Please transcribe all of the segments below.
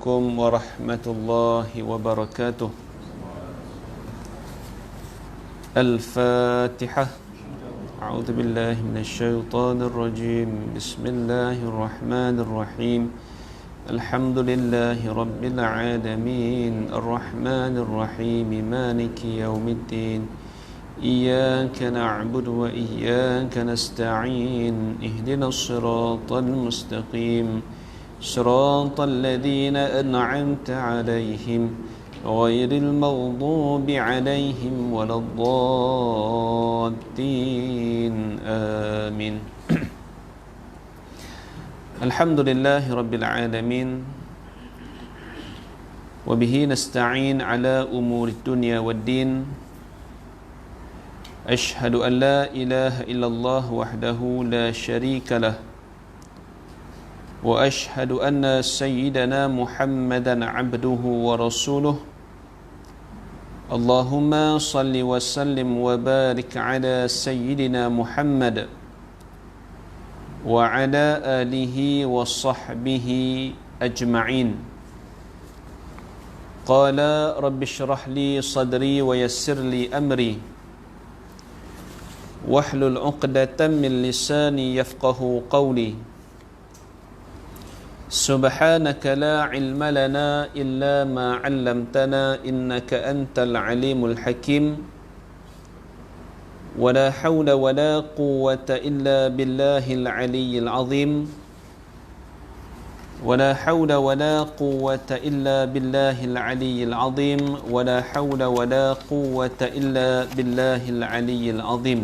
عليكم ورحمة الله وبركاته. الفاتحة. أعوذ بالله من الشيطان الرجيم. بسم الله الرحمن الرحيم. الحمد لله رب العالمين الرحمن الرحيم مالك يوم الدين إياك نعبد وإياك نستعين اهدنا الصراط المستقيم صراط الذين أنعمت عليهم غير المغضوب عليهم ولا الضالين آمين. الحمد لله رب العالمين وبه نستعين على أمور الدنيا والدين. أشهد أن لا إله إلا الله وحده لا شريك له وأشهد أن سيدنا محمدا عبده ورسوله. اللهم صل وسلم وبارك على سيدنا محمد وعلى آله وصحبه أجمعين. قال رب اشرح لي صدري ويسر لي أمري واحلل عقدة من لساني يفقه قولي. سبحانك لا علم لنا إلا ما علمتنا إنك أنت العليم الحكيم. ولا حول ولا قوة إلا بالله العلي العظيم. ولا حول ولا قوة إلا بالله العلي العظيم. ولا حول ولا قوة إلا بالله العلي العظيم.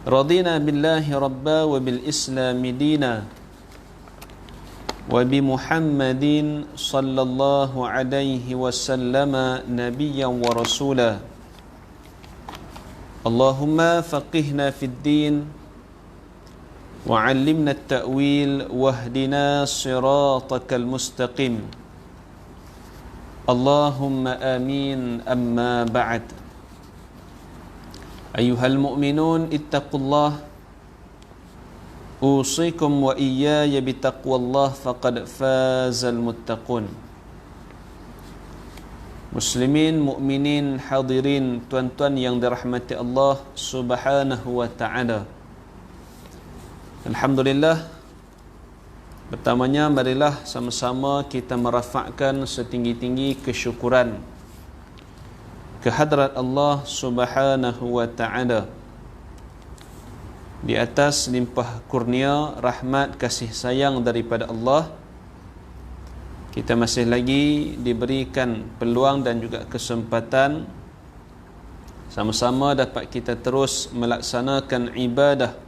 رضينا بالله ربا وبالإسلام دينا وبمحمد صلى الله عليه وسلم نبيا ورسولا. اللهم فقهنا في الدين وعلمنا التأويل واهدنا صراطك المستقيم. اللهم آمين. أما بعد، أيها المؤمنون اتقوا الله أوصيكم وإياي بتقوى الله فقد فاز المتقون. Muslimin, mukminin, hadirin, tuan-tuan yang dirahmati Allah Subhanahu wa ta'ala. Alhamdulillah, pertamanya marilah sama-sama kita merafakkan setinggi-tinggi kesyukuran kehadrat Allah Subhanahu wa ta'ala di atas limpah kurnia, rahmat, kasih sayang daripada Allah. Kita masih lagi diberikan peluang dan juga kesempatan sama-sama dapat kita terus melaksanakan ibadah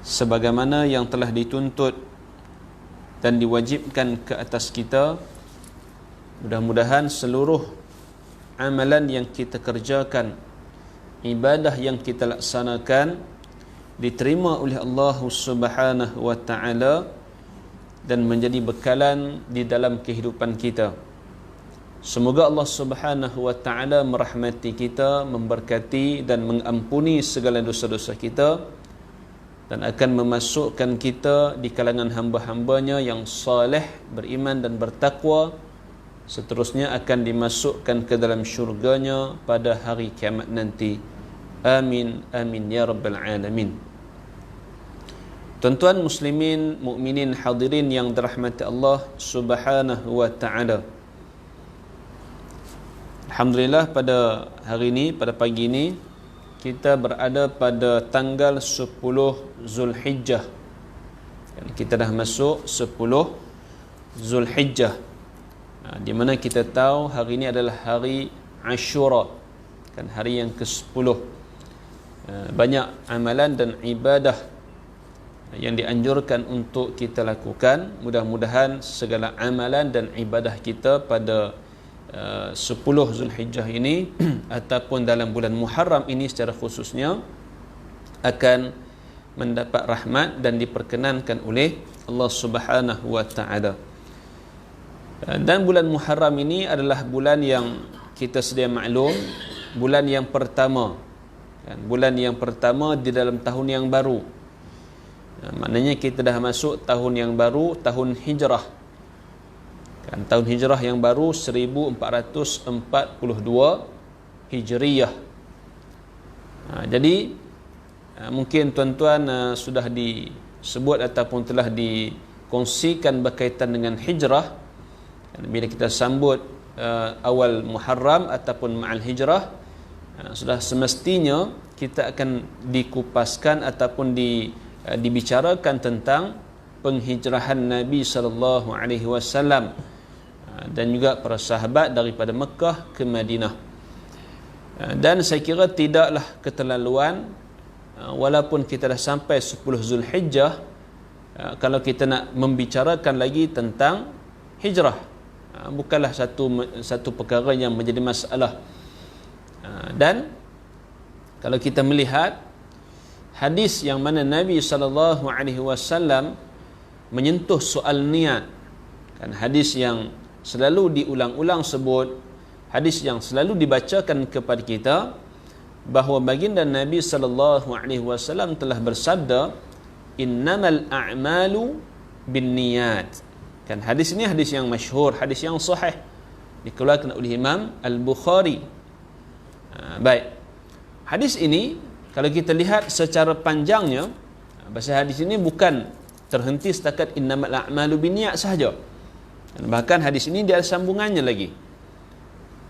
sebagaimana yang telah dituntut dan diwajibkan ke atas kita. Mudah-mudahan seluruh amalan yang kita kerjakan, ibadah yang kita laksanakan diterima oleh Allah Subhanahu wa ta'ala dan menjadi bekalan di dalam kehidupan kita. Semoga Allah Subhanahu wa ta'ala merahmati kita, memberkati dan mengampuni segala dosa-dosa kita, dan akan memasukkan kita di kalangan hamba-hambanya yang saleh, beriman dan bertakwa. Seterusnya akan dimasukkan ke dalam syurganya pada hari kiamat nanti. Amin, amin ya rabbal alamin. Tuan-tuan muslimin, mukminin, hadirin yang dirahmati Allah Subhanahu wa ta'ala. Alhamdulillah, pada hari ini, pada pagi ini, kita berada pada tanggal 10 Zulhijjah. Kita dah masuk 10 Zulhijjah, di mana kita tahu hari ini adalah hari Ashura, kan, hari yang ke-10. Banyak amalan dan ibadah yang dianjurkan untuk kita lakukan. Mudah-mudahan segala amalan dan ibadah kita pada 10 Zulhijjah ini ataupun dalam bulan Muharram ini secara khususnya akan mendapat rahmat dan diperkenankan oleh Allah Subhanahu wa ta'ala. Dan bulan Muharram ini adalah bulan yang kita sedia maklum, bulan yang pertama, bulan yang pertama di dalam tahun yang baru. Maknanya kita dah masuk tahun yang baru, tahun hijrah. Kan, tahun hijrah yang baru 1442 Hijriyah. Jadi mungkin tuan-tuan sudah disebut ataupun telah dikongsikan berkaitan dengan hijrah. Bila kita sambut awal Muharram ataupun ma'al hijrah, sudah semestinya kita akan dikupaskan ataupun dibicarakan tentang penghijrahan Nabi sallallahu alaihi wasallam dan juga para sahabat daripada Mekah ke Madinah. Dan saya kira tidaklah keterlaluan walaupun kita dah sampai 10 Zulhijjah kalau kita nak membicarakan lagi tentang hijrah. Bukanlah satu perkara yang menjadi masalah. Dan kalau kita melihat hadis yang mana Nabi SAW menyentuh soal niat, kan, hadis yang selalu diulang-ulang sebut, hadis yang selalu dibacakan kepada kita, bahawa baginda Nabi SAW telah bersabda, innamal a'malu binniyat. Kan, hadis ini hadis yang masyhur, hadis yang sahih, dikeluarkan oleh Imam Al-Bukhari. Baik, hadis ini kalau kita lihat secara panjangnya, pasal hadis ini bukan terhenti setakat innamal a'malu binniyat sahaja. Bahkan hadis ini dia ada sambungannya lagi.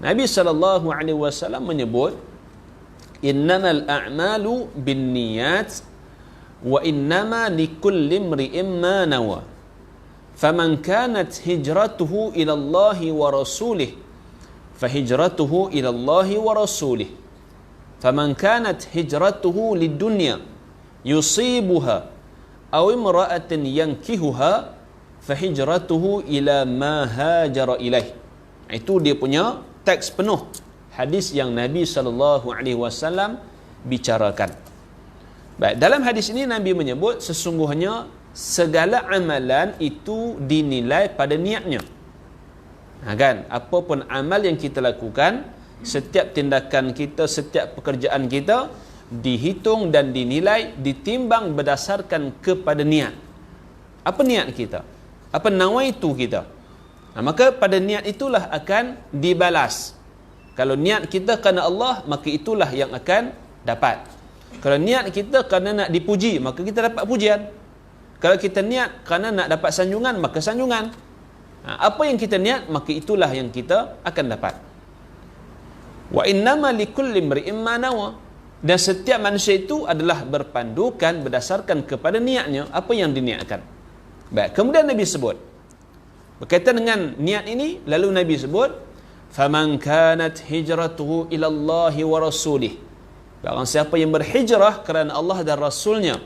Nabi SAW menyebut innamal a'malu binniyat wa innama likulli imri'in ma nawa. Faman kanat hijratuhu ila Allah wa rasulih fahijratuhu ila Allah wa rasulih. Faman kanat hijratuhu lidunya yusibuha aw imra'atin yankihuha fahijratuhu ila ma hajara ilaih. Itu dia punya teks penuh hadis yang Nabi SAW bicarakan. Baik, dalam hadis ini Nabi menyebut sesungguhnya segala amalan itu dinilai pada niatnya. Kan, apapun amal yang kita lakukan, setiap tindakan kita, setiap pekerjaan kita dihitung dan dinilai, ditimbang berdasarkan kepada niat. Apa niat kita? Apa nawaitu kita? Maka pada niat itulah akan dibalas. Kalau niat kita kerana Allah, maka itulah yang akan dapat. Kalau niat kita kerana nak dipuji, maka kita dapat pujian. Kalau kita niat kerana nak dapat sanjungan, maka sanjungan. Apa yang kita niat, maka itulah yang kita akan dapat. Wa innama likulli imri'in ma nawa. Dan setiap manusia itu adalah berpandukan berdasarkan kepada niatnya, apa yang diniatkan. Baik, kemudian Nabi sebut berkaitan dengan niat ini, lalu Nabi sebut faman kanat hijratuhu ila Allah wa rasulih. Barang siapa yang berhijrah kerana Allah dan Rasulnya,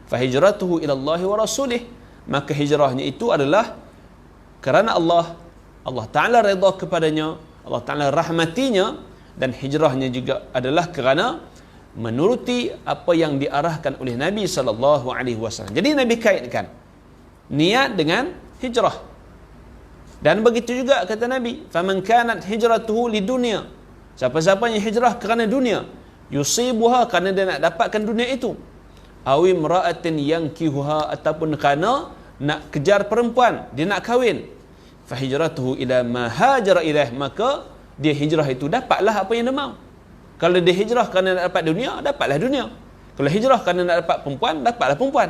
fahijratuhu ila Allah wa rasulih, maka hijrahnya itu adalah kerana Allah, Allah Ta'ala redha kepadanya, Allah Ta'ala rahmatinya, dan hijrahnya juga adalah kerana menuruti apa yang diarahkan oleh Nabi SAW. Jadi Nabi kaitkan niat dengan hijrah. Dan begitu juga kata Nabi, faman kanat hijratuhu lidunya. Siapa-siapa yang hijrah kerana dunia, yusibuha, kerana dia nak dapatkan dunia itu, aw imra'atin yankihuha, ataupun kerana nak kejar perempuan, dia nak kahwin, fahijratuhu ila ma hajara ilaih, maka dia hijrah itu dapatlah apa yang dia mahu. Kalau dia hijrah kerana nak dapat dunia, dapatlah dunia. Kalau hijrah kerana nak dapat perempuan, dapatlah perempuan.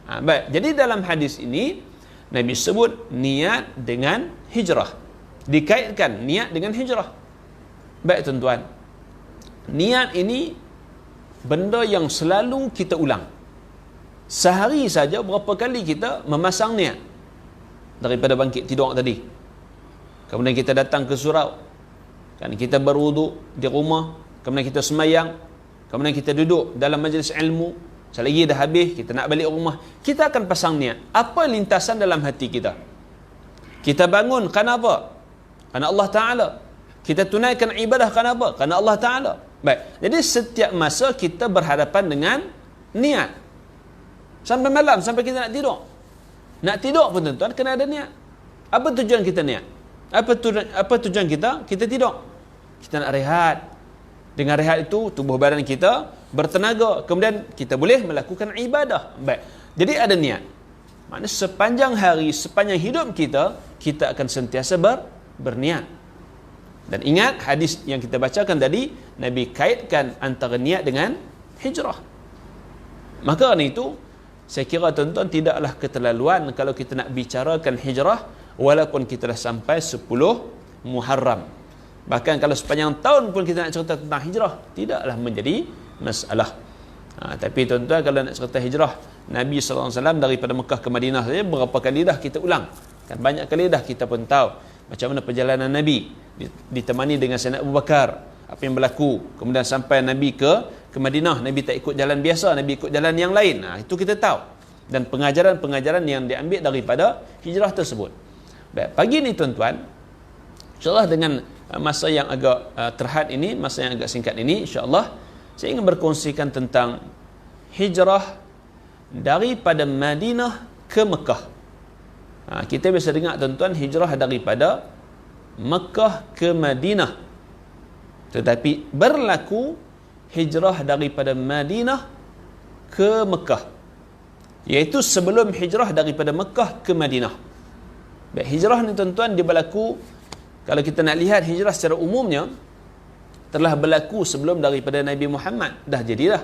Baik, jadi dalam hadis ini Nabi sebut niat dengan hijrah, dikaitkan niat dengan hijrah. Baik tuan-tuan, niat ini benda yang selalu kita ulang. Sehari saja berapa kali kita memasang niat daripada bangkit tidur tadi, kemudian kita datang ke surau, kan, kita berwuduk di rumah, kemudian kita semayang, kemudian kita duduk dalam majlis ilmu, selagi dah habis kita nak balik rumah, kita akan pasang niat. Apa lintasan dalam hati kita? Kita bangun kerana apa? Kerana Allah Ta'ala. Kita tunaikan ibadah kerana apa? Kerana Allah Ta'ala. Baik, jadi setiap masa kita berhadapan dengan niat. Sampai malam, sampai kita nak tidur. Nak tidur pun tuan-tuan kena ada niat. Apa tujuan kita niat? Apa tujuan kita? Kita tidur. Kita nak rehat. Dengan rehat itu, tubuh badan kita bertenaga, kemudian kita boleh melakukan ibadah. Baik. Jadi ada niat. Maknanya sepanjang hari, sepanjang hidup kita, kita akan sentiasa berniat. Dan ingat hadis yang kita bacakan tadi, Nabi kaitkan antara niat dengan hijrah. Maka kerana itu, saya kira tuan-tuan tidaklah keterlaluan kalau kita nak bicarakan hijrah walaupun kita dah sampai 10 Muharram. Bahkan kalau sepanjang tahun pun kita nak cerita tentang hijrah, tidaklah menjadi masalah. Tapi tuan-tuan, kalau nak cerita hijrah Nabi SAW daripada Mekah ke Madinah saja, berapa kali dah kita ulang. Kan banyak kali dah kita pun tahu macam mana perjalanan Nabi ditemani dengan Sayyidina Abu Bakar, apa yang berlaku. Kemudian sampai Nabi ke Madinah, Nabi tak ikut jalan biasa, Nabi ikut jalan yang lain. Itu kita tahu. Dan pengajaran-pengajaran yang diambil daripada hijrah tersebut. Baik, pagi ni tuan-tuan, insyaAllah dengan masa yang agak terhad ini, masa yang agak singkat ini, insyaAllah saya ingin berkongsikan tentang hijrah daripada Madinah ke Mekah. Kita biasa dengar tuan-tuan, hijrah daripada Mekah ke Madinah. Tetapi berlaku hijrah daripada Madinah ke Mekah, iaitu sebelum hijrah daripada Mekah ke Madinah. Baik, hijrah ni tuan-tuan dia berlaku, kalau kita nak lihat hijrah secara umumnya telah berlaku sebelum daripada Nabi Muhammad. Dah jadilah.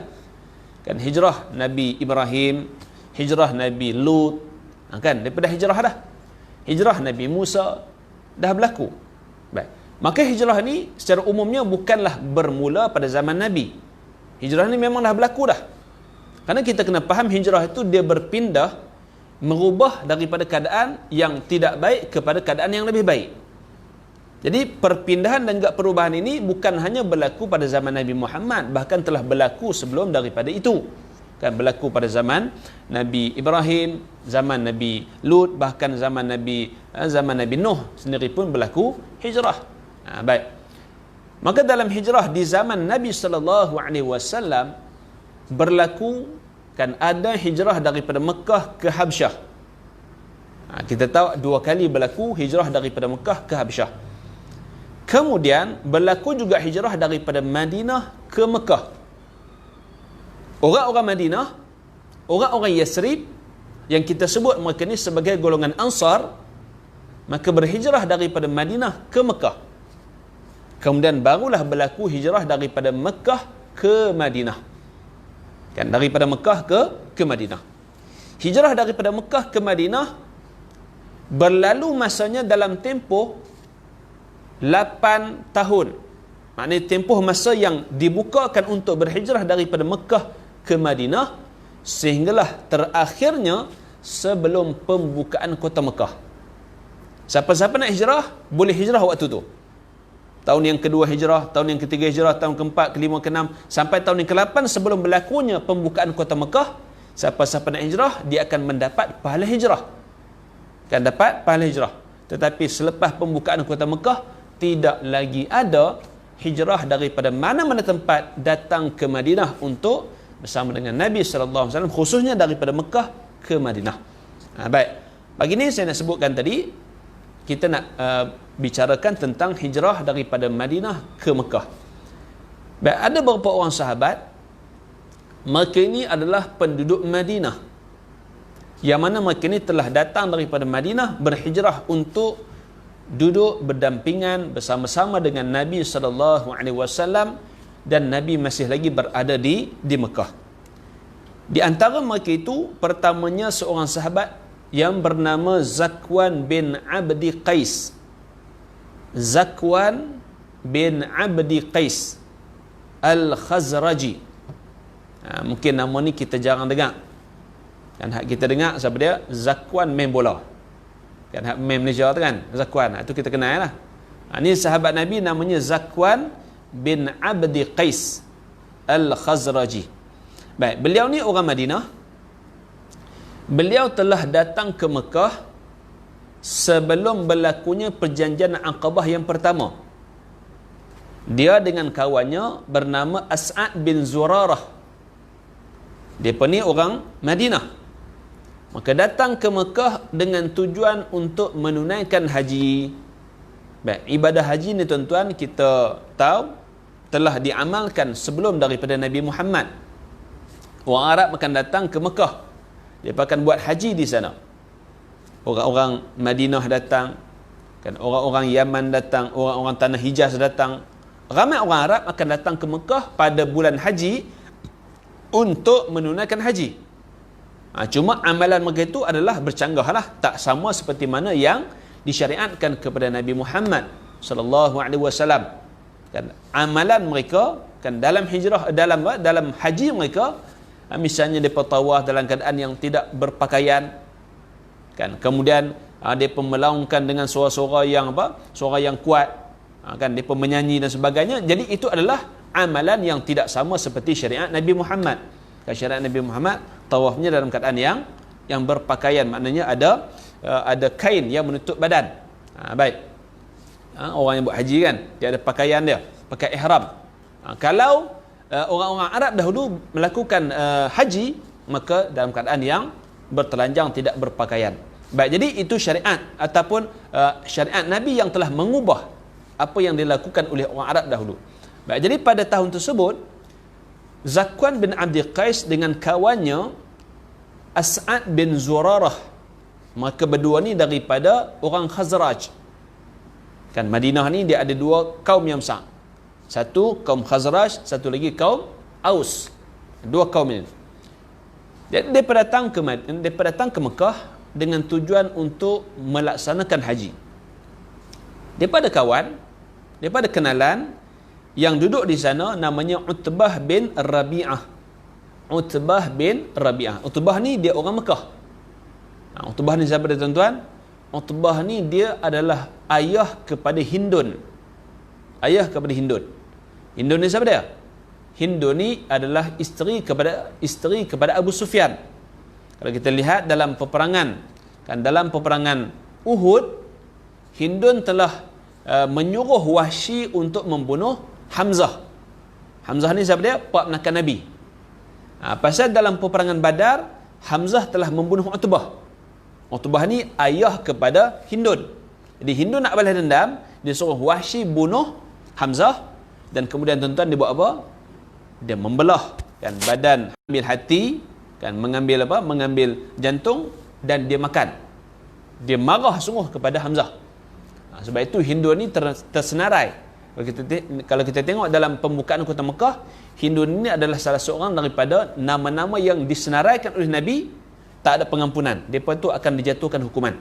Kan hijrah Nabi Ibrahim, hijrah Nabi Lut, kan daripada hijrah dah. Hijrah Nabi Musa dah berlaku. Baik. Maka hijrah ni secara umumnya bukanlah bermula pada zaman Nabi. Hijrah ni memang dah berlaku dah. Karena kita kena faham hijrah itu dia berpindah, merubah daripada keadaan yang tidak baik kepada keadaan yang lebih baik. Jadi perpindahan dan juga perubahan ini bukan hanya berlaku pada zaman Nabi Muhammad, bahkan telah berlaku sebelum daripada itu. Kan berlaku pada zaman Nabi Ibrahim, zaman Nabi Lut, bahkan zaman Nabi Nuh sendiri pun berlaku hijrah. Baik. Maka dalam hijrah di zaman Nabi sallallahu alaihi wasallam berlaku kan ada hijrah daripada Mekah ke Habsyah. Kita tahu 2 kali berlaku hijrah daripada Mekah ke Habsyah. Kemudian berlaku juga hijrah daripada Madinah ke Mekah. Orang-orang Madinah, orang-orang Yasrib yang kita sebut mereka ni sebagai golongan Ansar, maka berhijrah daripada Madinah ke Mekah. Kemudian barulah berlaku hijrah daripada Mekah ke Madinah. Kan daripada Mekah ke Madinah. Hijrah daripada Mekah ke Madinah berlalu masanya dalam tempoh 8 tahun. Maknanya tempoh masa yang dibukakan untuk berhijrah daripada Mekah ke Madinah sehinggalah terakhirnya sebelum pembukaan kota Mekah. Siapa-siapa nak hijrah boleh hijrah waktu tu. Tahun yang kedua hijrah, tahun yang ketiga hijrah, tahun keempat, kelima, keenam, sampai tahun yang ke-8 sebelum berlakunya pembukaan kota Mekah, siapa-siapa nak hijrah dia akan mendapat pahala hijrah. Akan dapat pahala hijrah. Tetapi selepas pembukaan kota Mekah tidak lagi ada hijrah daripada mana-mana tempat datang ke Madinah untuk bersama dengan Nabi sallallahu alaihi wasallam, khususnya daripada Mekah ke Madinah. Baik. Pagi ni saya nak sebutkan tadi kita nak bicarakan tentang hijrah daripada Madinah ke Mekah. Baik, ada beberapa orang sahabat mereka ini adalah penduduk Madinah, yang mana mereka ini telah datang daripada Madinah berhijrah untuk duduk berdampingan bersama-sama dengan Nabi SAW, dan Nabi masih lagi berada di Mekah. Di antara mereka itu pertamanya seorang sahabat yang bernama Zakwan bin Abdi Qais. Zakwan bin Abdi Qais Al-Khazraji. Mungkin nama ni kita jarang dengar. Kan kita dengar siapa dia? Zakwan main bola. Kan hak main Malaysia tu kan, Zakwan. Itu kita kenal lah. Ini sahabat Nabi namanya Zakwan bin Abdi Qais Al-Khazraji. Baik, beliau ni orang Madinah. Beliau telah datang ke Mekah sebelum berlakunya perjanjian Aqabah yang pertama. Dia dengan kawannya bernama As'ad bin Zurarah. Dia ni orang Madinah. Maka datang ke Mekah dengan tujuan untuk menunaikan haji. Baik, ibadah haji ni tuan-tuan kita tahu telah diamalkan sebelum daripada Nabi Muhammad. Orang Arab akan datang ke Mekah, dia akan buat haji di sana. Orang-orang Madinah datang, kan, orang-orang Yaman datang, orang-orang tanah Hijaz datang. Ramai orang Arab akan datang ke Mekah pada bulan haji untuk menunaikan haji. Cuma amalan mereka itu adalah bercanggah lah, tak sama seperti mana yang disyariatkan kepada Nabi Muhammad sallallahu alaihi wasallam. Kan amalan mereka kan dalam hijrah, dalam haji mereka, misalnya depa tawaf dalam keadaan yang tidak berpakaian, kan, kemudian depa melaungkan dengan suara-suara yang suara yang kuat, kan, depa menyanyi dan sebagainya. Jadi itu adalah amalan yang tidak sama seperti syariat Nabi Muhammad. Kan syariat Nabi Muhammad tawafnya dalam keadaan yang berpakaian, maknanya ada kain yang menutup badan. Baik. Orang yang buat haji kan, dia ada pakaian dia, pakai ihram. Kalau orang-orang Arab dahulu melakukan haji, maka dalam keadaan yang bertelanjang, tidak berpakaian. Baik, jadi itu syariat ataupun syariat Nabi yang telah mengubah apa yang dilakukan oleh orang Arab dahulu. Baik, jadi pada tahun tersebut Zakwan bin Abdi Qais dengan kawannya As'ad bin Zurarah, maka berdua ni daripada orang Khazraj. Kan Madinah ni dia ada dua kaum yang besar. Satu kaum Khazraj, satu lagi kaum Aus. Dua kaum ini. Jadi mereka datang ke Mekah dengan tujuan untuk melaksanakan haji. Mereka ada kawan, mereka ada kenalan yang duduk di sana, namanya Utbah bin Rabi'ah. Utbah bin Rabi'ah. Utbah ni dia orang Mekah. Utbah ni siapa dia tuan-tuan? Utbah ni dia adalah ayah kepada Hindun. Ayah kepada Hindun. Hindun ni siapa dia? Hindun ni adalah isteri kepada Abu Sufyan. Kalau kita lihat dalam peperangan, kan, dalam peperangan Uhud, Hindun telah menyuruh Wahsy untuk membunuh Hamzah. Hamzah ni siapa dia? Pak penakan Nabi. Pasal dalam peperangan Badar, Hamzah telah membunuh Utbah. Utbah ni ayah kepada Hindun. Jadi Hindun nak balas dendam, dia suruh Wahsy bunuh Hamzah, dan kemudian tuan-tuan dia buat apa? Dia membelah, kan, badan, ambil hati, kan, mengambil jantung, dan dia makan. Dia marah sungguh kepada Hamzah. Sebab itu Hindun ni tersenarai. Kalau kita tengok dalam pembukaan kota Mekah, Hindun ini adalah salah seorang daripada nama-nama yang disenaraikan oleh Nabi, tak ada pengampunan. Mereka tu akan dijatuhkan hukuman.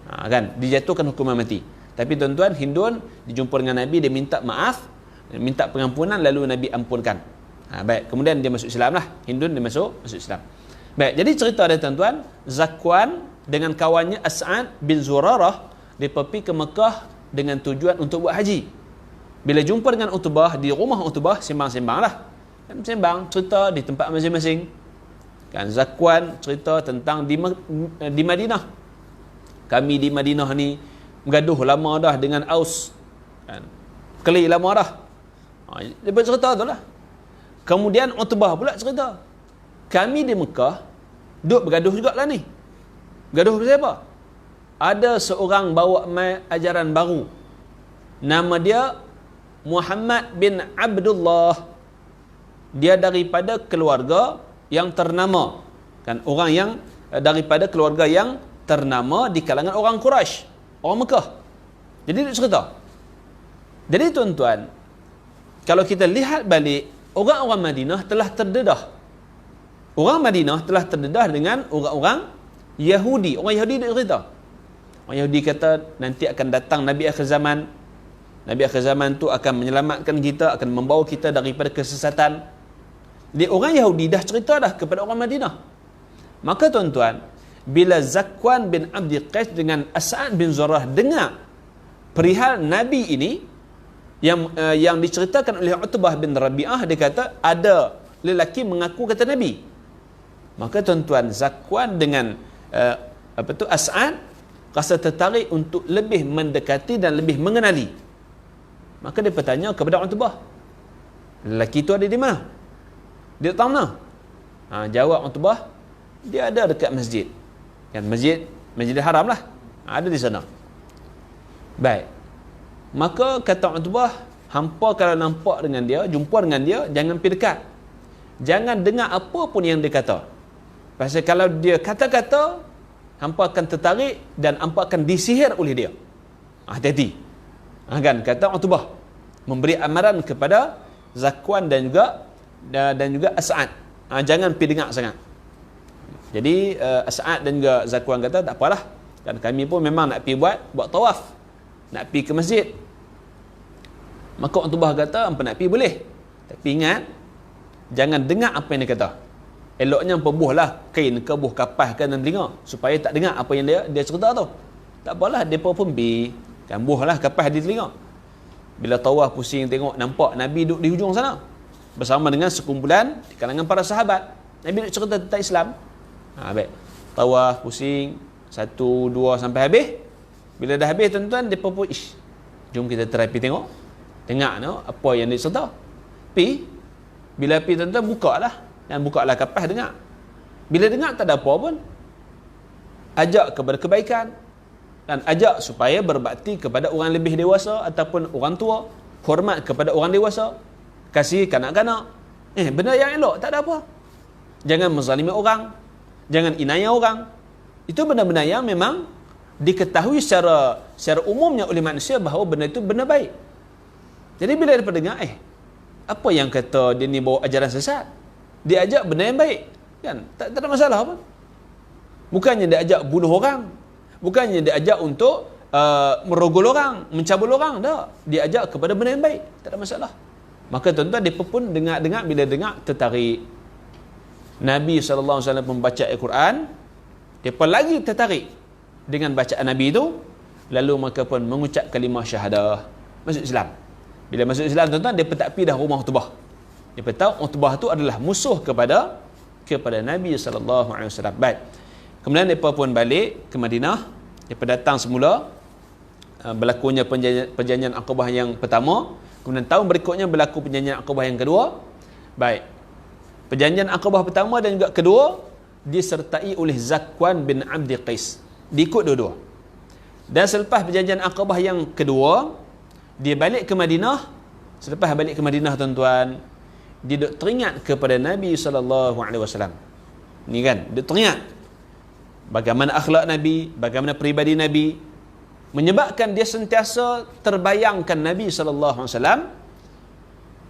Kan, dijatuhkan hukuman mati. Tapi tuan-tuan, Hindun dijumpa dengan Nabi, dia minta maaf, minta pengampunan, lalu Nabi ampunkan. Baik, kemudian dia masuk Islam lah. Hindun dia masuk Islam. Baik, jadi cerita dia tuan-tuan, Zakwan dengan kawannya As'ad bin Zurarah, dia pergi ke Mekah dengan tujuan untuk buat haji. Bila jumpa dengan Utbah di rumah Utbah, sembang-sembang lah. Kan, sembang, cerita di tempat masing-masing. Kan, Zakwan cerita tentang di Madinah. Kami di Madinah ni bergaduh lama dah dengan Aus. Kan, keli lama dah. Dia bercerita tu lah. Kemudian Utbah pula cerita, kami di Mekah duk bergaduh jugalah ni. Bergaduh pasal apa? Ada seorang bawa mai ajaran baru. Nama dia Muhammad bin Abdullah. Dia daripada keluarga yang ternama. Kan, orang yang daripada keluarga yang ternama di kalangan orang Quraisy, orang Mekah. Jadi dia cerita. Jadi tuan-tuan, kalau kita lihat balik, orang-orang Madinah telah terdedah. Orang Madinah telah terdedah dengan orang-orang Yahudi. Orang Yahudi dia cerita. Orang Yahudi kata nanti akan datang Nabi akhir zaman. Nabi akhir zaman tu akan menyelamatkan kita, akan membawa kita daripada kesesatan. Jadi orang Yahudi dah cerita dah kepada orang Madinah. Maka tuan-tuan, bila Zakwan bin Abdi Qais dengan As'ad bin Zurarah dengar perihal Nabi ini yang diceritakan oleh Utbah bin Rabi'ah, dia kata ada lelaki mengaku kata Nabi. Maka tuan-tuan, Zakwan dengan As'ad rasa tertarik untuk lebih mendekati dan lebih mengenali. Maka dia bertanya kepada Utbah, lelaki itu ada di mana? Dia tak tahu mana? Jawab Utbah, dia ada dekat masjid. Kan, Masjidil Haram lah. Ada di sana. Baik. Maka kata Utbah, hampa kalau nampak dengan dia, jumpa dengan dia, jangan pergi dekat. Jangan dengar apa pun yang dia kata. Pasal kalau dia kata-kata, hampa akan tertarik dan hampa akan disihir oleh dia. Hati-hati. Kan kata Utbah memberi amaran kepada Zakwan dan juga As'ad. Jangan pergi dengar sangat. Jadi As'ad dan juga Zakwan kata tak apalah. Dan kami pun memang nak pergi buat tawaf. Nak pergi ke masjid. Maka Utbah kata, hampa nak pergi boleh. Tapi ingat, jangan dengar apa yang dia kata. Eloknya hampa buhlah kain ke buh kapas ke dalam telinga supaya tak dengar apa yang dia cerita tu. Tak apalah, depa pun pergi kan buhlah kapas di telinga. Bila tawaf pusing tengok nampak Nabi duduk di hujung sana bersama dengan sekumpulan di kalangan para sahabat. Nabi duduk cerita tentang Islam. Baik. Tawaf pusing 1 2 sampai habis. Bila dah habis tuan-tuan depa pun jom kita try pergi tengok. Dengar no apa yang dia cerita. Bila pergi tuan-tuan bukalah dan bukalah kapas dengar. Bila dengar tak ada apa pun. Ajak kepada kebaikan dan ajak supaya berbakti kepada orang lebih dewasa ataupun orang tua, hormat kepada orang dewasa, kasih kanak-kanak. Benda yang elok, tak ada apa. Jangan menzalimi orang, jangan inaya orang. Itu benda-benda yang memang diketahui secara umumnya oleh manusia bahawa benda itu benda baik. Jadi bila dia dengar, apa yang kata dia ni bawa ajaran sesat? Dia ajak benda yang baik, kan? Tak ada masalah apa. Bukannya dia ajak bunuh orang, bukannya dia ajak untuk merogol orang, mencabul orang, tak. Dia ajak kepada benda yang baik, tak ada masalah. Maka tuan-tuan mereka pun dengar-dengar, bila dengar tertarik. Nabi SAW membaca Al-Quran, mereka lagi tertarik dengan bacaan Nabi itu, lalu mereka pun mengucap kalimah syahadah, masuk Islam. Bila masuk Islam tuan-tuan, mereka tak pergi dah rumah Utbah. Mereka tahu Utbah itu adalah musuh kepada Nabi SAW. Baik. Kemudian mereka pun balik ke Madinah. Mereka datang semula, berlakunya perjanjian Aqabah yang pertama. Kemudian tahun berikutnya berlaku perjanjian Aqabah yang kedua. Baik. Perjanjian Aqabah pertama dan juga kedua disertai oleh Zakwan bin Abdi Qais. Diikut dua-dua. Dan selepas perjanjian Aqabah yang kedua, dia balik ke Madinah. Selepas balik ke Madinah tuan-tuan, dia duk teringat kepada Nabi SAW. Ni kan, dia teringat bagaimana akhlak Nabi, bagaimana peribadi Nabi, menyebabkan dia sentiasa terbayangkan Nabi SAW.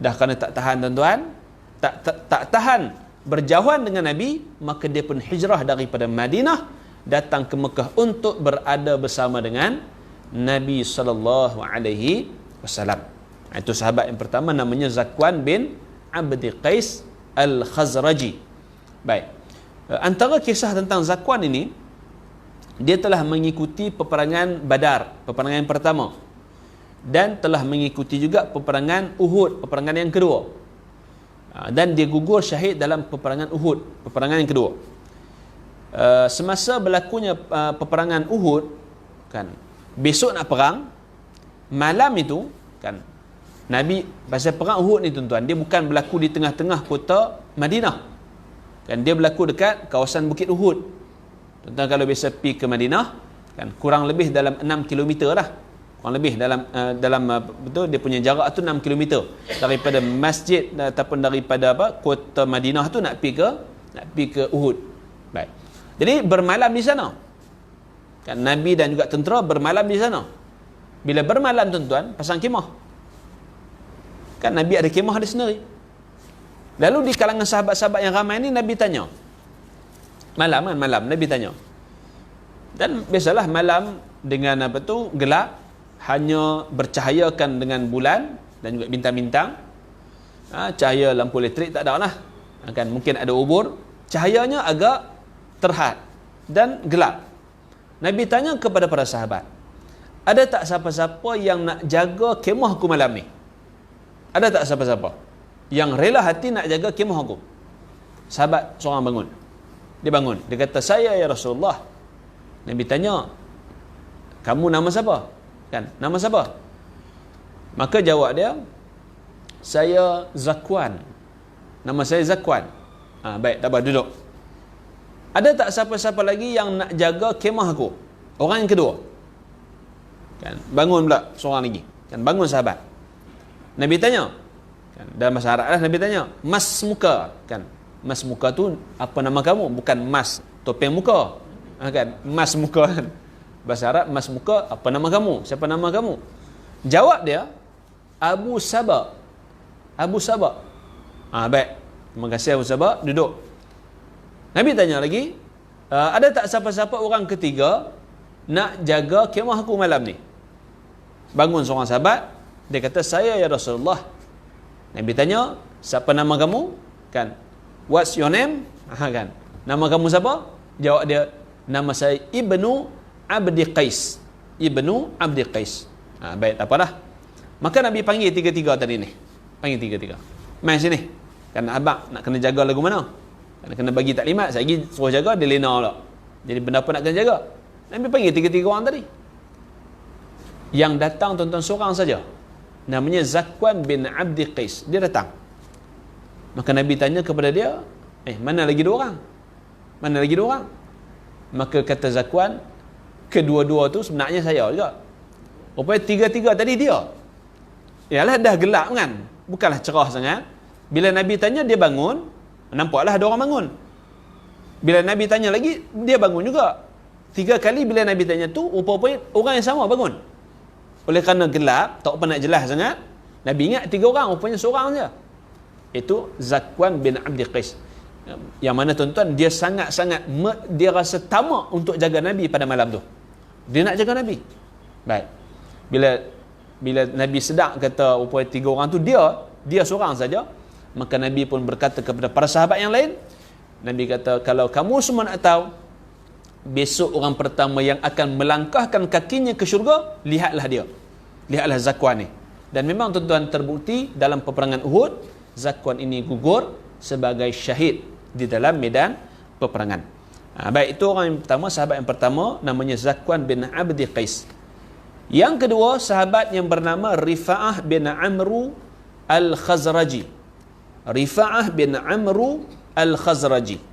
Dah kerana tak tahan tuan-tuan, tak tahan berjauhan dengan Nabi, maka dia pun hijrah daripada Madinah datang ke Mekah untuk berada bersama dengan Nabi SAW. Itu sahabat yang pertama, namanya Zakwan bin Abdi Qais Al-Khazraji. Baik. Antara kisah tentang Zakwan ini, dia telah mengikuti peperangan Badar, peperangan yang pertama, dan telah mengikuti juga peperangan Uhud, peperangan yang kedua, dan dia gugur syahid dalam peperangan Uhud, peperangan yang kedua. Semasa berlakunya peperangan Uhud, kan, besok nak perang, malam itu, kan, Nabi, pasal perang Uhud ni tuan-tuan, dia bukan berlaku di tengah-tengah kota Madinah, kan, dia berlaku dekat kawasan Bukit Uhud. Tuan-tuan kalau biasa pergi ke Madinah, kan, kurang lebih dalam 6 km lah. Kurang lebih dalam betul dia punya jarak tu 6 km daripada masjid ataupun daripada kota Madinah tu nak pergi ke Uhud. Baik. Jadi bermalam di sana. Kan, Nabi dan juga tentera bermalam di sana. Bila bermalam tuan-tuan, pasang kemah. Kan Nabi ada kemah dia sendiri. Lalu di kalangan sahabat-sahabat yang ramai ni Nabi tanya. Malam Nabi tanya. Dan biasalah malam dengan gelap, hanya bercahayakan dengan bulan dan juga bintang-bintang. Cahaya lampu elektrik tak ada lah. Kan mungkin ada ubur, cahayanya agak terhad dan gelap. Nabi tanya kepada para sahabat, ada tak siapa-siapa yang nak jaga kemah aku malam ni? Ada tak siapa-siapa yang rela hati nak jaga kemah aku? Sahabat seorang bangun. Dia bangun. Dia kata, saya ya Rasulullah. Nabi tanya, kamu nama siapa? Kan, nama siapa? Maka jawab dia, saya Zakwan. Nama saya Zakwan. Baik, tak apa, duduk. Ada tak siapa-siapa lagi yang nak jaga kemah aku? Orang yang kedua. Kan, bangun pula seorang lagi. Kan, bangun sahabat. Nabi tanya, kan, dalam bahasa Arab lah Nabi tanya, mas muka, kan, mas muka tu apa nama kamu, bukan mas topeng muka, kan, mas muka, kan. Bahasa Arab mas muka, apa nama kamu, siapa nama kamu? Jawab dia, Abu Sabah. Abu Sabah. Baik, terima kasih Abu Sabah, duduk. Nabi tanya lagi, ada tak siapa-siapa orang ketiga nak jaga kemah aku malam ni? Bangun seorang sahabat, dia kata, saya ya Rasulullah. Nabi tanya, siapa nama kamu? Kan, what's your name? Kan, nama kamu siapa? Jawab dia, nama saya Ibnu Abdi Qais. Ibnu Abdi Qais. Baik, tak apalah. Maka Nabi panggil tiga-tiga tadi ni. Panggil tiga-tiga. Mai sini. Kan abang nak kena jaga lagu mana? Kena bagi taklimat, saya pergi suruh jaga, dia lena pula. Jadi benda apa nak kena jaga? Nabi panggil tiga-tiga orang tadi. Yang datang tuan-tuan seorang saja. Namanya Zakwan bin Abdi Qais. Dia datang. Maka Nabi tanya kepada dia, mana lagi dua orang? Mana lagi dua orang? Maka kata Zakwan, kedua-dua tu sebenarnya saya juga. Rupanya tiga-tiga tadi dia. Yalah, dah gelap kan? Bukanlah cerah sangat. Bila Nabi tanya, dia bangun. Nampaklah ada orang bangun. Bila Nabi tanya lagi, dia bangun juga. 3 kali bila Nabi tanya tu, rupanya orang yang sama bangun. Oleh kerana gelap, tak apa nak jelas sangat, Nabi ingat 3 orang, rupanya seorang saja. Itu Zakwan bin Abdi Qais. Yang mana tuan-tuan, dia sangat-sangat, dia rasa tamak untuk jaga Nabi pada malam tu. Dia nak jaga Nabi. Baik. Bila Nabi sedar kata rupanya 3 orang tu dia seorang saja, maka Nabi pun berkata kepada para sahabat yang lain, Nabi kata, kalau kamu semua nak tahu besok orang pertama yang akan melangkahkan kakinya ke syurga, lihatlah dia, lihatlah Zakwan ni. Dan memang tuan-tuan terbukti dalam peperangan Uhud, Zakwan ini gugur sebagai syahid di dalam medan peperangan. Baik, itu orang yang pertama, sahabat yang pertama, namanya Zakwan bin Abdi Qais. Yang kedua, sahabat yang bernama Rifa'ah bin Amru Al-Khazraji. Rifa'ah bin Amru Al-Khazraji.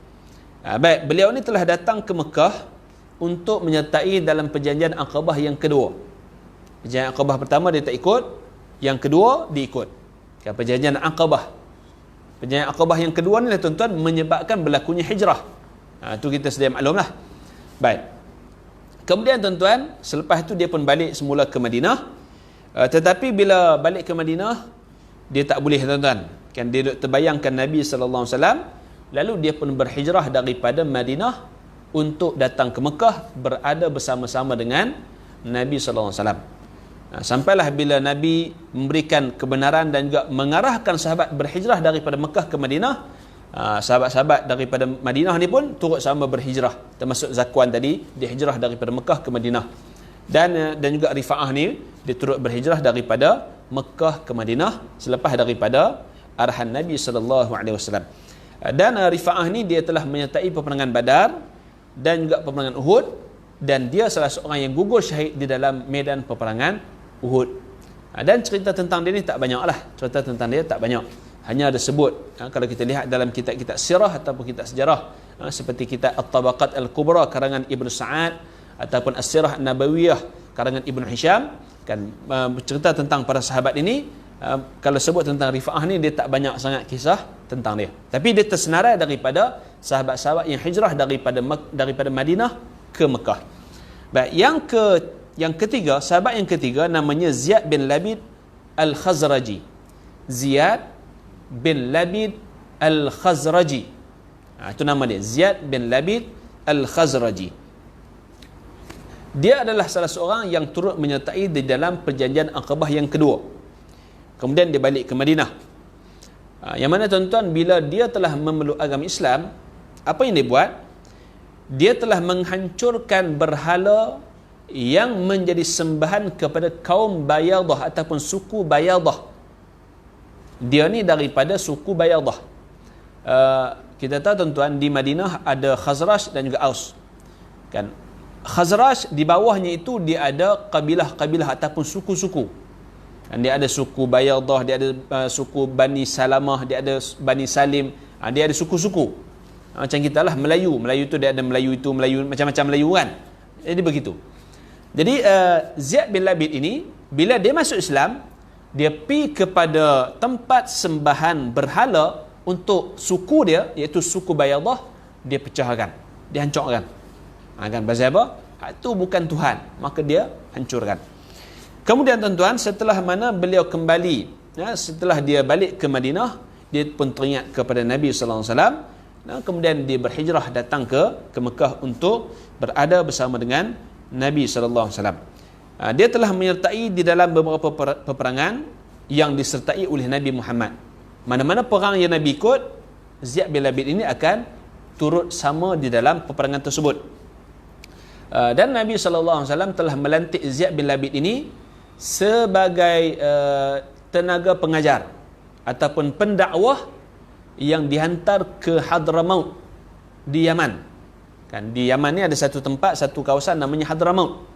Baik, beliau ni telah datang ke Mekah untuk menyertai dalam perjanjian Aqabah yang kedua. Perjanjian Aqabah pertama dia tak ikut, yang kedua dia ikut. Perjanjian Aqabah. Perjanjian Aqabah yang kedua ni lah tuan-tuan menyebabkan berlakunya hijrah. Itu kita sedia maklum lah. Baik. Kemudian tuan-tuan, selepas itu dia pun balik semula ke Madinah. Tetapi bila balik ke Madinah, dia tak boleh tuan-tuan. Kan dia terbayangkan Nabi SAW. Lalu dia pun berhijrah daripada Madinah untuk datang ke Mekah, berada bersama-sama dengan Nabi SAW. Sampailah bila Nabi memberikan kebenaran dan juga mengarahkan sahabat berhijrah daripada Mekah ke Madinah, sahabat-sahabat daripada Madinah ni pun turut sama berhijrah, termasuk Zakwan tadi, dia hijrah daripada Mekah ke Madinah. Dan juga Rifa'ah ni dia turut berhijrah daripada Mekah ke Madinah selepas daripada arahan Nabi SAW. Dan Rifa'ah ni dia telah menyertai peperangan Badar dan juga peperangan Uhud, dan dia salah seorang yang gugur syahid di dalam medan peperangan Uhud. Dan cerita tentang dia ni tak banyak lah. Cerita tentang dia tak banyak. Hanya ada sebut. Kalau kita lihat dalam kitab-kitab sirah ataupun kitab sejarah, seperti kitab At-Tabaqat Al-Kubra karangan Ibn Sa'ad ataupun As-Sirah Nabawiyah karangan Ibn Hisham, kan cerita tentang para sahabat ini. Kalau sebut tentang Rifa'ah ni, dia tak banyak sangat kisah tentang dia. Tapi dia tersenarai daripada sahabat-sahabat yang hijrah daripada Madinah ke Mekah. Baik, yang ketiga, sahabat yang ketiga namanya Ziyad bin Labid Al-Khazraji. Ziyad bin Labid Al-Khazraji. Itu nama dia, Ziyad bin Labid Al-Khazraji. Dia adalah salah seorang yang turut menyertai di dalam perjanjian Aqabah yang kedua. Kemudian dia balik ke Madinah. Yang mana tuan-tuan, bila dia telah memeluk agama Islam, apa yang dia buat? Dia telah menghancurkan berhala yang menjadi sembahan kepada kaum Bayadah ataupun suku Bayadah. Dia ni daripada suku Bayadah. Kita tahu tuan-tuan, di Madinah ada Khazraj dan juga Aus. Kan? Khazraj di bawahnya itu dia ada kabilah-kabilah ataupun suku-suku. Dia ada suku Bayadah, dia ada suku Bani Salamah, dia ada Bani Salim, dia ada suku-suku. Macam kita lah Melayu tu dia ada Melayu itu, Melayu macam-macam Melayu kan. Jadi begitu. Jadi Ziyad bin Labid ini bila dia masuk Islam, dia pi kepada tempat sembahan berhala untuk suku dia, iaitu suku Bayadah, dia pecahkan, dia hancurkan. Kan pasal apa? Itu bukan Tuhan, maka dia hancurkan. Kemudian tuan-tuan, setelah mana beliau kembali, setelah dia balik ke Madinah, dia pun teringat kepada Nabi sallallahu alaihi wasallam. Kemudian dia berhijrah datang ke Mekah untuk berada bersama dengan Nabi sallallahu alaihi wasallam. Dia telah menyertai di dalam beberapa peperangan yang disertai oleh Nabi Muhammad. Mana-mana perang yang Nabi ikut, Ziyad bin Labid ini akan turut sama di dalam peperangan tersebut. Dan Nabi sallallahu alaihi wasallam telah melantik Ziyad bin Labid ini sebagai tenaga pengajar ataupun pendakwah yang dihantar ke Hadramaut di Yaman. Kan di Yaman ni ada satu tempat, satu kawasan namanya Hadramaut.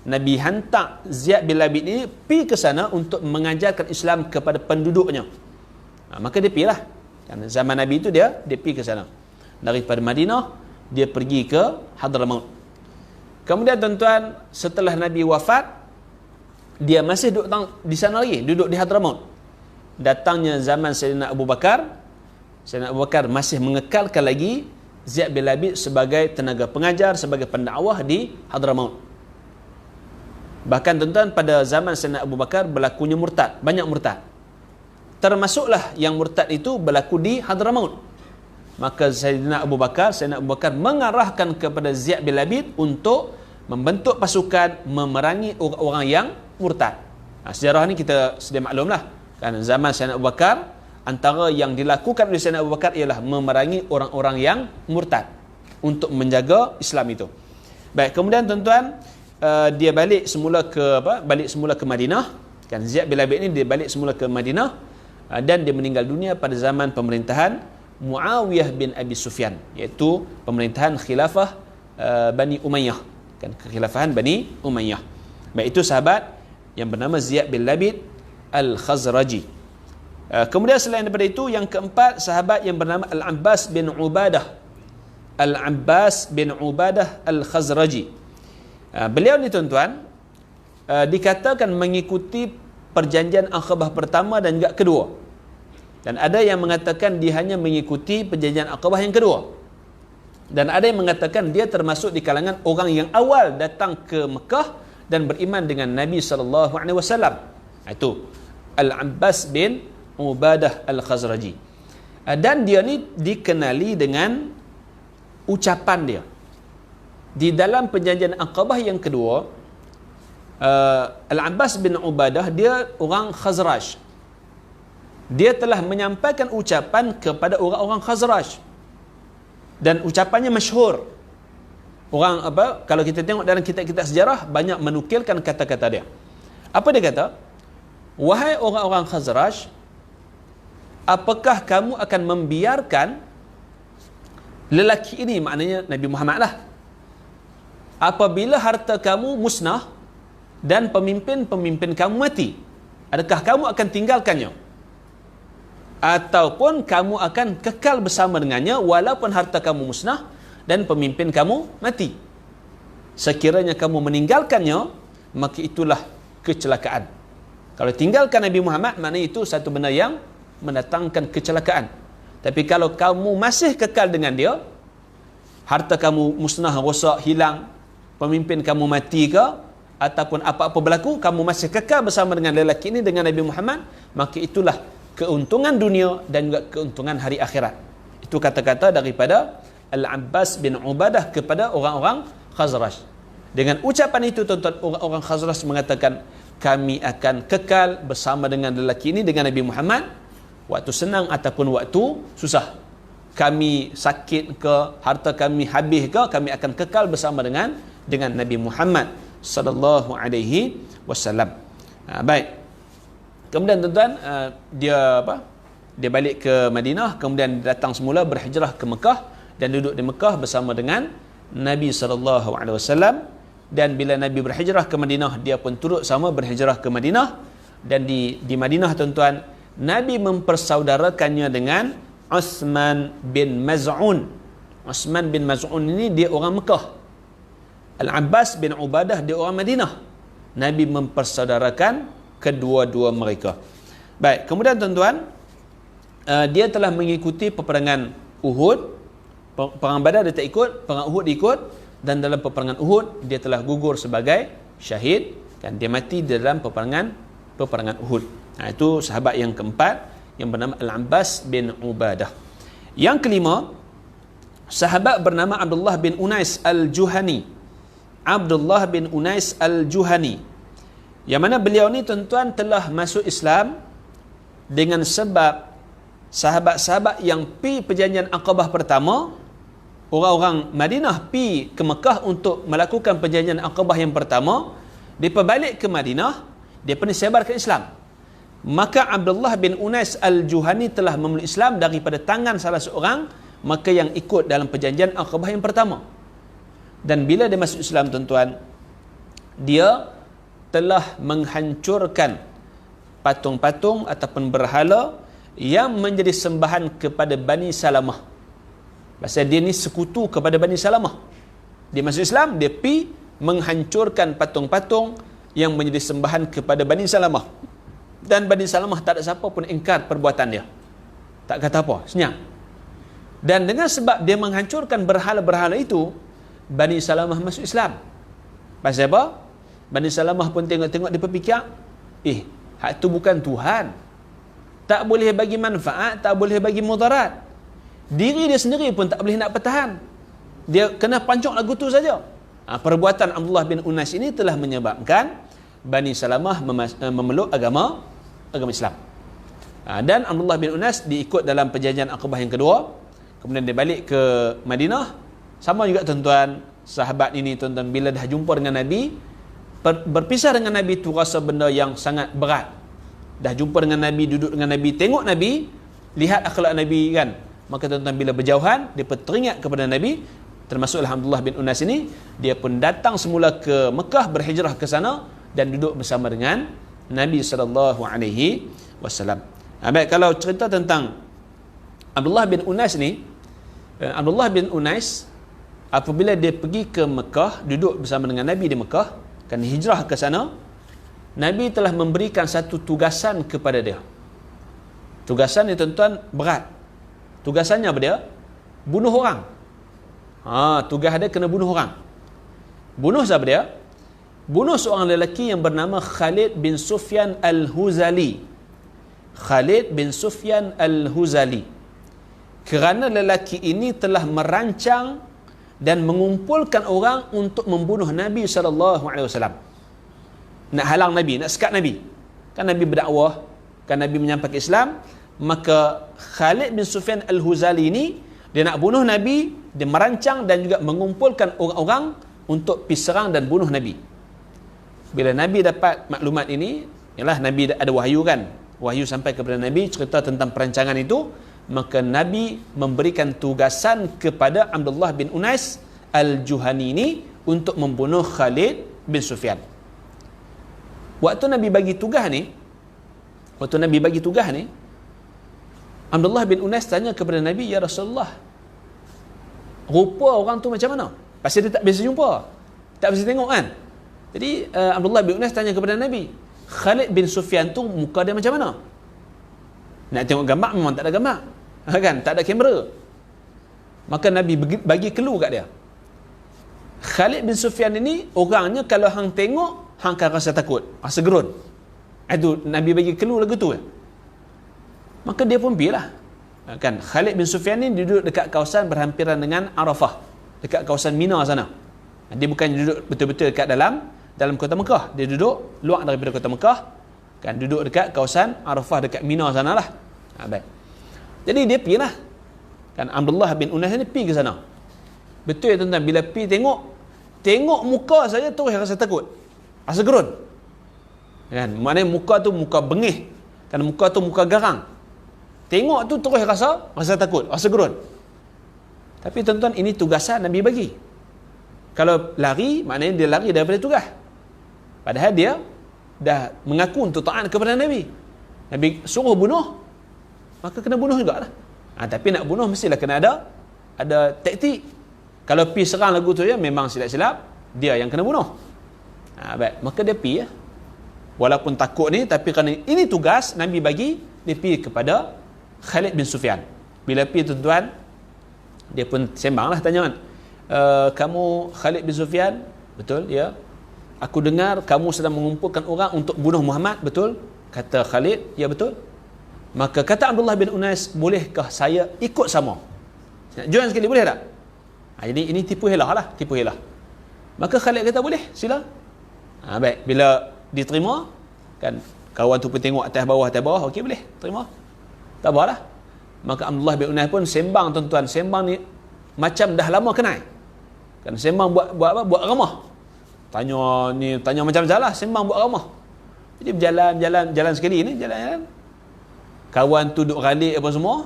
Nabi hantar Ziyad bin Labid ini pergi ke sana untuk mengajarkan Islam kepada penduduknya. Maka dia pergi lah. Kan zaman Nabi itu dia pergi ke sana. Daripada Madinah dia pergi ke Hadramaut. Kemudian tuan-tuan, setelah Nabi wafat, dia masih duduk di sana lagi, duduk di Hadramaut. Datangnya zaman Sayyidina Abu Bakar, Sayyidina Abu Bakar masih mengekalkan lagi Ziyad bin Labid sebagai tenaga pengajar, sebagai pendakwah di Hadramaut. Bahkan tuan-tuan, pada zaman Sayyidina Abu Bakar berlakunya murtad, banyak murtad. Termasuklah yang murtad itu berlaku di Hadramaut. Maka Sayyidina Abu Bakar mengarahkan kepada Ziyad bin Labid untuk membentuk pasukan memerangi orang-orang yang murtad. Sejarah ni kita sedia maklumlah. Kan zaman Sayyidina Abu Bakar, antara yang dilakukan oleh Sayyidina Abu Bakar ialah memerangi orang-orang yang murtad untuk menjaga Islam itu. Baik, kemudian tuan-tuan, dia balik semula ke Madinah. Kan Ziyad bin Labid ini dia balik semula ke Madinah, dan dia meninggal dunia pada zaman pemerintahan Muawiyah bin Abi Sufyan, iaitu pemerintahan khilafah Bani Umayyah. Kan kekhilafahan Bani Umayyah. Baik, itu sahabat yang bernama Ziyad bin Labid Al-Khazraji. Kemudian selain daripada itu, yang keempat, sahabat yang bernama Al-Abbas bin Ubadah. Al-Abbas bin Ubadah Al-Khazraji. Beliau ni tuan-tuan, dikatakan mengikuti perjanjian Aqabah pertama dan juga kedua. Dan ada yang mengatakan dia hanya mengikuti perjanjian Aqabah yang kedua. Dan ada yang mengatakan dia termasuk di kalangan orang yang awal datang ke Mekah dan beriman dengan Nabi sallallahu alaihi wasallam. Itu Al-Abbas bin Ubadah Al-Khazraji. Dan dia ni dikenali dengan ucapan dia. Di dalam perjanjian Aqabah yang kedua, Al-Abbas bin Ubadah dia orang Khazraj. Dia telah menyampaikan ucapan kepada orang-orang Khazraj. Dan ucapannya masyhur. Orang kalau kita tengok dalam kitab-kitab sejarah, banyak menukilkan kata-kata dia. Apa dia kata? Wahai orang-orang Khazraj, apakah kamu akan membiarkan lelaki ini, maknanya Nabi Muhammad lah, apabila harta kamu musnah dan pemimpin-pemimpin kamu mati? Adakah kamu akan tinggalkannya? Ataupun kamu akan kekal bersama dengannya walaupun harta kamu musnah dan pemimpin kamu mati? Sekiranya kamu meninggalkannya, maka itulah kecelakaan. Kalau tinggalkan Nabi Muhammad, maknanya itu satu benda yang mendatangkan kecelakaan. Tapi kalau kamu masih kekal dengan dia, harta kamu musnah, rosak, hilang, pemimpin kamu mati ke, ataupun apa-apa berlaku, kamu masih kekal bersama dengan lelaki ini, dengan Nabi Muhammad, maka itulah keuntungan dunia dan juga keuntungan hari akhirat. Itu kata-kata daripada Al-Abbas bin Ubadah kepada orang-orang Khazraj. Dengan ucapan itu, tuan-tuan, orang-orang Khazraj mengatakan, kami akan kekal bersama dengan lelaki ini, dengan Nabi Muhammad, waktu senang ataupun waktu susah. Kami sakit ke, harta kami habis ke, kami akan kekal bersama dengan Nabi Muhammad sallallahu alaihi wasallam. Baik. Kemudian tuan-tuan, dia balik ke Madinah, kemudian datang semula berhijrah ke Mekah dan duduk di Mekah bersama dengan Nabi sallallahu alaihi wasallam. Dan bila Nabi berhijrah ke Madinah, dia pun turut sama berhijrah ke Madinah. Dan di Madinah, tuan-tuan, Nabi mempersaudarakannya dengan Uthman bin Maz'un. Uthman bin Maz'un ini dia orang Mekah. Al-Abbas bin Ubadah dia orang Madinah. Nabi mempersaudarakan kedua-dua mereka. Baik, kemudian tuan-tuan, dia telah mengikuti peperangan Uhud. Perang Badar dia tak ikut, perang Uhud dia ikut, dan dalam peperangan Uhud dia telah gugur sebagai syahid, kan, dia mati dalam peperangan Uhud. Itu sahabat yang keempat yang bernama Al-Abbas bin Ubadah. Yang kelima, sahabat bernama Abdullah bin Unais Al-Juhani. Abdullah bin Unais Al-Juhani, yang mana beliau ni tuan-tuan telah masuk Islam dengan sebab sahabat-sahabat yang pi perjanjian Aqabah pertama, orang-orang Madinah pi ke Mekah untuk melakukan perjanjian Aqabah yang pertama, mereka balik ke Madinah, dia pernah sebarkan Islam. Maka Abdullah bin Unais Al-Juhani telah memeluk Islam daripada tangan salah seorang maka yang ikut dalam perjanjian Aqabah yang pertama. Dan bila dia masuk Islam tuan-tuan, dia telah menghancurkan patung-patung ataupun berhala yang menjadi sembahan kepada Bani Salamah. Pasal dia ni sekutu kepada Bani Salamah. Dia masuk Islam, dia pi menghancurkan patung-patung yang menjadi sembahan kepada Bani Salamah. Dan Bani Salamah tak ada siapa pun ingkar perbuatan dia. Tak kata apa, senyap. Dan dengan sebab dia menghancurkan berhala-berhala itu, Bani Salamah masuk Islam. Pasal apa? Bani Salamah pun tengok-tengok, dia berfikir, hak tu bukan Tuhan. Tak boleh bagi manfaat, tak boleh bagi mudarat. Diri dia sendiri pun tak boleh nak pertahan. Dia kena pancung lagu tu saja. Perbuatan Abdullah bin Unais ini telah menyebabkan Bani Salamah memeluk agama Islam. Dan Abdullah bin Unais diikut dalam perjanjian Aqabah yang kedua. Kemudian dia balik ke Madinah. Sama juga tuan-tuan, sahabat ini tuan-tuan bila dah jumpa dengan Nabi, berpisah dengan Nabi tu rasa benda yang sangat berat. Dah jumpa dengan Nabi, duduk dengan Nabi, tengok Nabi, lihat akhlak Nabi kan. Maka tuan-tuan bila berjauhan, dia pun teringat kepada Nabi. Termasuklah Abdullah bin Unais ini, dia pun datang semula ke Mekah, berhijrah ke sana dan duduk bersama dengan Nabi SAW. Baik, kalau cerita tentang Abdullah bin Unais ni, Abdullah bin Unais apabila dia pergi ke Mekah, duduk bersama dengan Nabi di Mekah, kan hijrah ke sana, Nabi telah memberikan satu tugasan kepada dia. Tugasan ni tuan-tuan berat. Tugasannya apa dia? Bunuh orang. Tugas dia kena bunuh orang. Bunuh siapa dia? Bunuh seorang lelaki yang bernama Khalid bin Sufyan Al-Huzali. Khalid bin Sufyan Al-Huzali. Kerana lelaki ini telah merancang dan mengumpulkan orang untuk membunuh Nabi SAW. Nak halang Nabi, nak sekat Nabi. Kan Nabi berdakwah, kan Nabi menyampaikan Islam. Maka Khalid bin Sufyan Al-Huzali ini, dia nak bunuh Nabi, dia merancang dan juga mengumpulkan orang-orang untuk pergi serang dan bunuh Nabi. Bila Nabi dapat maklumat ini, ialah Nabi ada wahyu kan, wahyu sampai kepada Nabi cerita tentang perancangan itu, maka Nabi memberikan tugasan kepada Abdullah bin Unais Al-Juhani ini untuk membunuh Khalid bin Sufyan. Waktu Nabi bagi tugas ni, Abdullah bin Unais tanya kepada Nabi, "Ya Rasulullah, rupa orang tu macam mana?" Pasal dia tak biasa jumpa, tak biasa tengok kan. Jadi Abdullah bin Unais tanya kepada Nabi, "Khalid bin Sufyan tu muka dia macam mana?" Nak tengok gambar memang tak ada gambar, kan? Tak ada kamera. Maka Nabi bagi clue kat dia. Khalid bin Sufyan ini orangnya kalau hang tengok, hang akan rasa takut, rasa gerun. Itu Nabi bagi clue lagu tu. Maka dia pun pergilah. Kan Khalid bin Sufyan ni duduk dekat kawasan berhampiran dengan Arafah, dekat kawasan Mina sana. Dia bukan duduk betul-betul dekat dalam kota Mekah. Dia duduk luar daripada kota Mekah, kan duduk dekat kawasan Arafah dekat Mina sanalah. Baik. Jadi dia pergilah. Kan Abdullah bin Unais ni pergi ke sana. Betul ya tuan-tuan, bila pergi tengok muka saja tu rasa takut, rasa gerun. Kan maknanya muka tu muka bengih, kan muka tu muka garang. Tengok tu terus rasa takut, rasa gerun. Tapi tuan-tuan, ini tugasan Nabi bagi. Kalau lari, maknanya dia lari daripada tugas. Padahal dia dah mengaku untuk taat kepada Nabi. Nabi suruh bunuh, maka kena bunuh jugalah. Tapi nak bunuh mestilah kena ada taktik. Kalau pi serang lagu tu ya, memang silap-silap dia yang kena bunuh. Baik, maka dia pi ya. Walaupun takut ni, tapi kerana ini tugas Nabi bagi, dia pergi kepada Khalid bin Sufyan. Bila pergi tuan-tuan, dia pun sembang lah, tanya kan, kamu Khalid bin Sufyan? Betul, ya. Aku dengar kamu sedang mengumpulkan orang untuk bunuh Muhammad, betul? Kata Khalid, ya betul. Maka kata Abdullah bin Unais, bolehkah saya ikut sama? Nak join sekali, boleh tak? Jadi ini tipu helah lah, tipu helah. Maka Khalid kata, boleh, sila. Baik, bila diterima, kan kawan tu pun tengok atas bawah, okey boleh, terima. Tak apalah. Maka Abdullah bin Unais pun sembang, tuan-tuan, sembang ni macam dah lama kenal. Kan sembang buat apa? Buat ramah. Tanya macam-macam lah, sembang buat ramah. Jadi berjalan sekali ni, jalan. Kawan tu duk ralik apa semua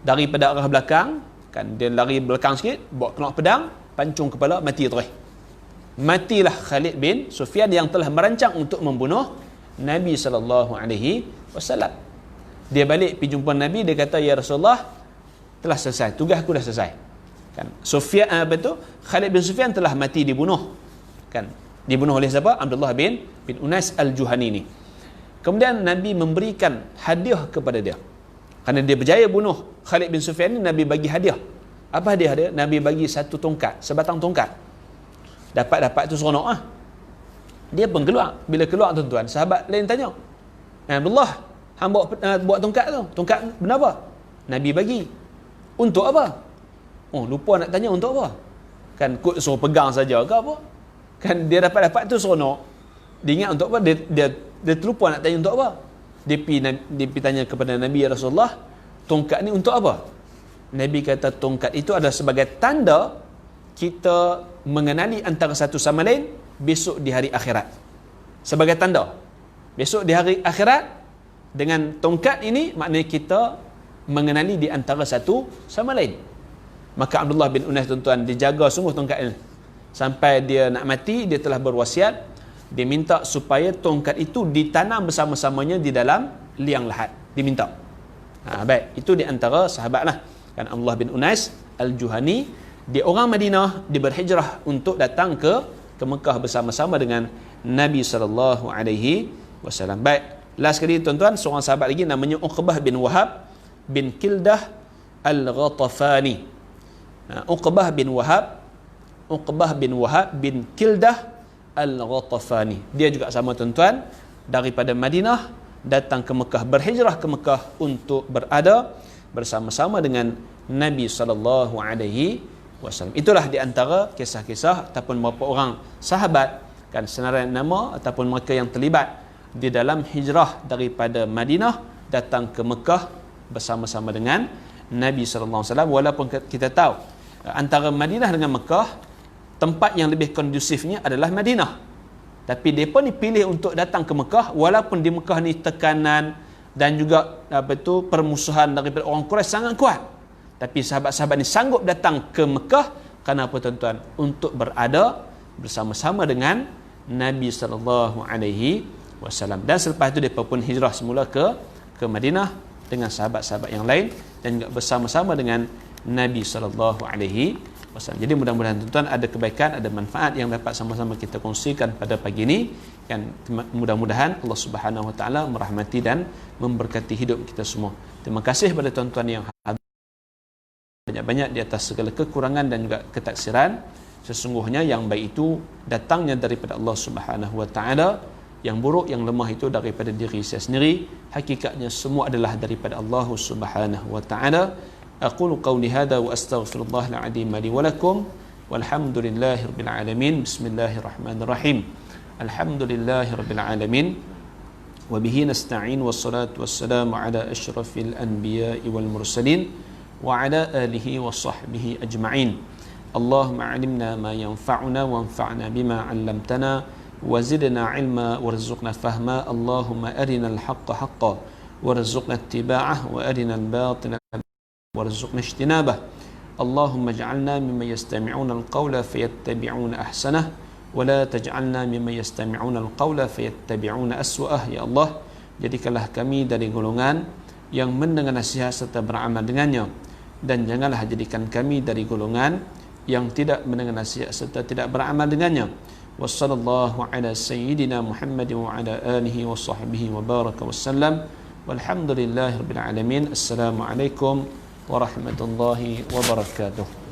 daripada arah belakang, kan dia lari belakang sikit, bawa keluar pedang, pancung kepala, mati terus. Matilah Khalid bin Sufyan yang telah merancang untuk membunuh Nabi SAW. Dia balik pergi jumpa Nabi, dia kata, ya Rasulullah, telah selesai, tugas aku dah selesai. Kan Khalid bin Sufyan telah mati, dibunuh. Kan dibunuh oleh siapa? Abdullah bin Unais al-Juhani ni. Kemudian Nabi memberikan hadiah kepada dia. Kerana dia berjaya bunuh Khalid bin Sufyan ni, Nabi bagi hadiah. Apa hadiah dia? Nabi bagi satu tongkat, sebatang tongkat. Dapat tu seronok ah. Dia pun keluar. Bila keluar, tuan-tuan, sahabat lain tanya, Abdullah, hang buat tongkat tu. Tongkat benda apa? Nabi bagi. Untuk apa? Oh, lupa nak tanya untuk apa. Kan kot suruh pegang saja ke apa? Kan dia dapat tu seronok. Dia ingat untuk apa? Dia terlupa nak tanya untuk apa. Dia pergi tanya kepada Nabi, ya Rasulullah, tongkat ni untuk apa? Nabi kata, tongkat itu adalah sebagai tanda kita mengenali antara satu sama lain besok di hari akhirat. Sebagai tanda. Besok di hari akhirat, dengan tongkat ini, maknanya kita mengenali di antara satu sama lain. Maka Abdullah bin Unais, tuan-tuan, dijaga sungguh tongkat ini. Sampai dia nak mati, dia telah berwasiat, dia minta supaya tongkat itu ditanam bersama-samanya di dalam liang lahat. Diminta. Baik, itu di antara sahabat lah. Kan Abdullah bin Unais al-Juhani, dia orang Madinah, dia berhijrah untuk datang ke Mekah bersama-sama dengan Nabi SAW. Baik, last kali tuan-tuan, seorang sahabat lagi namanya Uqbah bin Wahab bin Kildah al-Ghatafani. Uqbah bin Wahab bin Kildah al-Ghatafani. Dia juga sama, tuan-tuan, daripada Madinah datang ke Mekah, berhijrah ke Mekah untuk berada bersama-sama dengan Nabi SAW. Itulah di antara kisah-kisah ataupun beberapa orang sahabat, kan, senarai nama ataupun mereka yang terlibat di dalam hijrah daripada Madinah datang ke Mekah bersama-sama dengan Nabi SAW. Walaupun kita tahu antara Madinah dengan Mekah, tempat yang lebih kondusifnya adalah Madinah. Tapi mereka ni pilih untuk datang ke Mekah, walaupun di Mekah ni tekanan dan juga permusuhan daripada orang Quraisy sangat kuat. Tapi sahabat-sahabat ni sanggup datang ke Mekah kerana apa, tuan-tuan? Untuk berada bersama-sama dengan Nabi SAW. Dan selepas itu mereka pun hijrah semula ke Madinah dengan sahabat-sahabat yang lain dan juga bersama-sama dengan Nabi SAW. Jadi mudah-mudahan tuan-tuan ada kebaikan, ada manfaat yang dapat sama-sama kita kongsikan pada pagi ini. Kan mudah-mudahan Allah Subhanahu Wa Taala merahmati dan memberkati hidup kita semua. Terima kasih kepada tuan-tuan yang hadir banyak-banyak di atas segala kekurangan dan juga ketaksiran. Sesungguhnya yang baik itu datangnya daripada Allah Subhanahu Wa Taala, yang buruk, yang lemah itu daripada diri saya sendiri. Hakikatnya semua adalah daripada Allah Subhanahu Wa Taala. أقول قولي هذا وأستغفر الله العظيم لي ولكم والحمد لله رب العالمين. بسم الله الرحمن الرحيم. الحمد لله رب العالمين وبه نستعين والصلاة والسلام على أشرف الأنبياء والمرسلين وعلى آله وصحبه أجمعين. اللهم علمنا ما ينفعنا وانفعنا بما علمتنا وزدنا علما وارزقنا فهما. اللهم أرنا الحق حقا وارزقنا اتباعه وأرنا الباطل وارزقنا اجتنابه. اللهم اجعلنا ممن يستمعون القول فيتبعون أحسنه ولا تجعلنا ممن يستمعون القول فيتبعون أسوأه. Ya Allah, jadikanlah kami dari golongan yang mendengar nasihat serta beramal dengannya, dan janganlah jadikan kami dari golongan yang tidak mendengar nasihat serta tidak beramal dengannya. wa sallallahu ala sayyidina Muhammad wa ala alihi wa sahbihi wa baraka wasallam. Walhamdulillahirabbil alamin. Assalamualaikum warahmatullahi wabarakatuh.